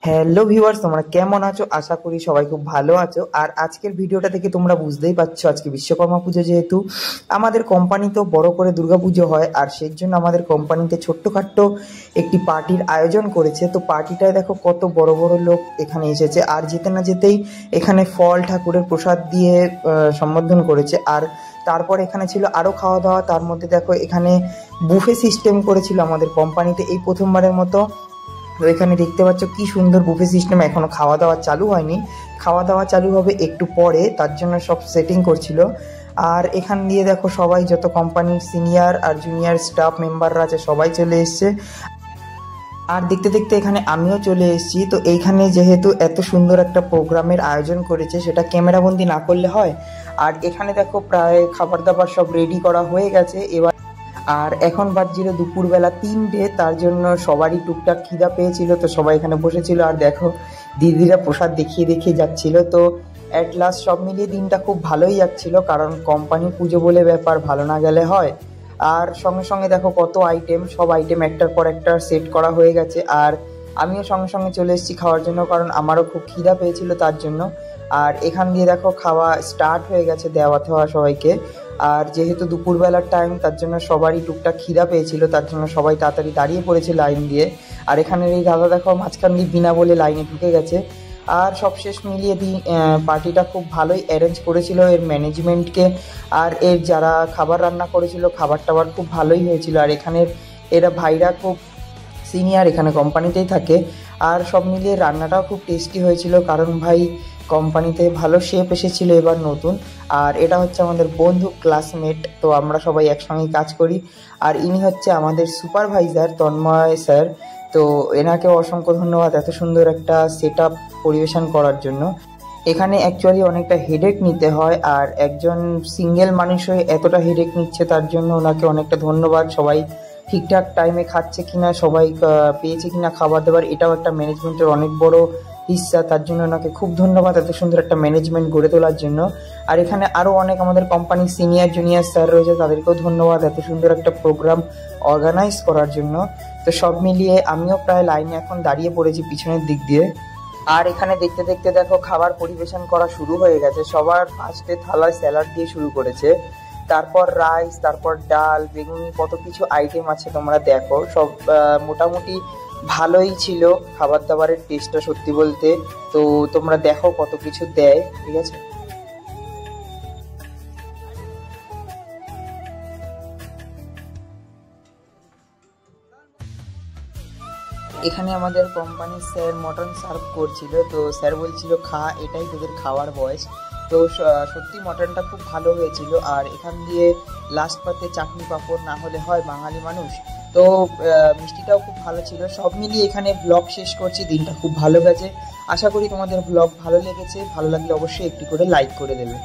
Hello viewers, তোমরা কেমন আছো? আশা করি সবাই খুব ভালো আছো। আর আজকের ভিডিওটা থেকে তোমরা বুঝতেই পারছো আজকে বিশ্বকর্মা পুজো, যেহেতু আমাদের কোম্পানিতেও বড় করে দুর্গাপুজো হয়, আর সেই জন্য আমাদের কোম্পানিতে ছোট্টখাট্ট একটি পার্টির আয়োজন করেছে। তো পার্টিটায় দেখো কত বড় বড় লোক এখানে এসেছে, আর যেতে না যেতেই এখানে ফল ঠাকুরের প্রসাদ দিয়ে সম্বোধন করেছে। আর তারপর এখানে ছিল আরও খাওয়া দাওয়া। তার মধ্যে দেখো এখানে বুফে সিস্টেম করেছিল আমাদের কোম্পানিতে এই প্রথমবারের মতো। তো এখানে দেখতে পাচ্ছ কি সুন্দর বুফে সিস্টেম। এখনো খাওয়া দাওয়া চালু হয়নি, খাওয়া দাওয়া চালু হবে একটু পরে, তার জন্য সব সেটিং করছিল। আর এখান দিয়ে দেখো সবাই, যত কোম্পানির সিনিয়র আর জুনিয়র স্টাফ মেম্বাররা আছে সবাই চলে এসছে। আর দেখতে দেখতে এখানে আমিও চলে এসেছি। তো এইখানে যেহেতু এত সুন্দর একটা প্রোগ্রামের আয়োজন করেছে, সেটা ক্যামেরাবন্দি না করলে হয়। আর এখানে দেখো প্রায় খাবার দাবার সব রেডি করা হয়ে গেছে এবার। আর এখন বাজছিল দুপুরবেলা 3টে, তার জন্য সবারই টুকটাক খিদা পেয়েছিল, তো সবাই এখানে বসেছিল। আর দেখো দিদিরা প্রসাদ দেখিয়ে দেখিয়ে যাচ্ছিল। তো অ্যাট লাস্ট সব মিলিয়ে দিনটা খুব ভালোই যাচ্ছিল, কারণ কোম্পানি পুজো বলে ব্যাপার, ভালো না গেলে হয়। আর সঙ্গে সঙ্গে দেখো কত আইটেম, সব আইটেম একটার পর একটা সেট করা হয়ে গেছে। আর আমিও সঙ্গে সঙ্গে চলে এসেছি খাওয়ার জন্য, কারণ আমারও খুব খিদা পেয়েছিল তার জন্য। আর এখান দিয়ে দেখো খাওয়া স্টার্ট হয়ে গেছে, দেওয়া থেওয়া সবাইকে। আর যেহেতু দুপুরবেলার টাইম, তার জন্য সবারই টুকটাক খিদা পেয়েছিল, তার জন্য সবাই তাড়াতাড়ি দাঁড়িয়ে পড়েছে লাইন দিয়ে। আর এখানের এই দাদা দেখো মাঝখান দিয়ে বিনা বলে লাইনে ঢুকে গেছে। আর সবশেষ মিলিয়ে পার্টিটা খুব ভালোই অ্যারেঞ্জ করেছিল এর ম্যানেজমেন্টকে। আর এর যারা খাবার রান্না করেছিল, খাবার টাবার খুব ভালোই হয়েছিল। আর এখানের এরা ভাইরা খুব সিনিয়র, এখানে কোম্পানিতেই থাকে। আর সব মিলিয়ে রান্নাটাও খুব টেস্টি হয়েছিল, কারণ ভাই কোম্পানিতে ভালো শেফ এসেছিল এবার নতুন। আর এটা হচ্ছে আমাদের বন্ধু, ক্লাসমেট, তো আমরা সবাই একসঙ্গেই কাজ করি। আর ইনি হচ্ছে আমাদের সুপারভাইজার তন্ময় স্যার। তো এনাকে অসংখ্য ধন্যবাদ এত সুন্দর একটা সেট আপ পরিবেশন করার জন্য। এখানে অ্যাকচুয়ালি অনেকটা হেডেক নিতে হয়, আর একজন সিঙ্গেল মানুষ হয়ে এতটা হেডেক নিচ্ছে, তার জন্য ওনাকে অনেকটা ধন্যবাদ। সবাই ঠিকঠাক টাইমে খাচ্ছে কিনা, সবাই পেয়েছে কিনা খাবার দাবার, এটাও একটা ম্যানেজমেন্টের অনেক বড় হিস্সা। তার জন্য ওনাকে খুব ধন্যবাদ এত সুন্দর একটা ম্যানেজমেন্ট গড়ে তোলার জন্য। আর এখানে আরও অনেক আমাদের কোম্পানির সিনিয়র জুনিয়র স্যার রয়েছে, তাদেরকেও ধন্যবাদ এত সুন্দর একটা প্রোগ্রাম অর্গানাইজ করার জন্য। তো সব মিলিয়ে আমিও প্রায় লাইনে এখন দাঁড়িয়ে পড়েছি পিছনের দিক দিয়ে। আর এখানে দেখতে দেখতে দেখো খাবার পরিবেশন করা শুরু হয়ে গেছে। সবার ফার্স্টে থালায় স্যালাড দিয়ে শুরু করেছে, তারপর রাইস, তারপর ডাল, বেগুনি, কত কিছু আইটেম আছে তোমরা দেখো। সব মোটামুটি ভালোই ছিল খাবার দাবারের টেস্টটা, সত্যি বলতে। তো তোমরা দেখো কত কিছু দেয়, ঠিক আছে। এখানে আমাদের কোম্পানির স্যার মটন সার্ভ করছিল, তো স্যার বলছিল খা, এটাই তোদের খাওয়ার বয়স। তো সত্যি মটনটা খুব ভালো হয়েছিল। আর এখান দিয়ে লাস্ট পাতে চাটনি পাঁপড় না হলে হয়, বাঙালি মানুষ। তো মিষ্টিটাও খুব ভালো ছিল। সব মিলিয়ে এখানে ব্লগ শেষ করছি, দিনটা খুব ভালো গেছে। আশা করি তোমাদের ব্লগ ভালো লেগেছে, ভালো লাগলে অবশ্যই একটি করে লাইক করে দেবে।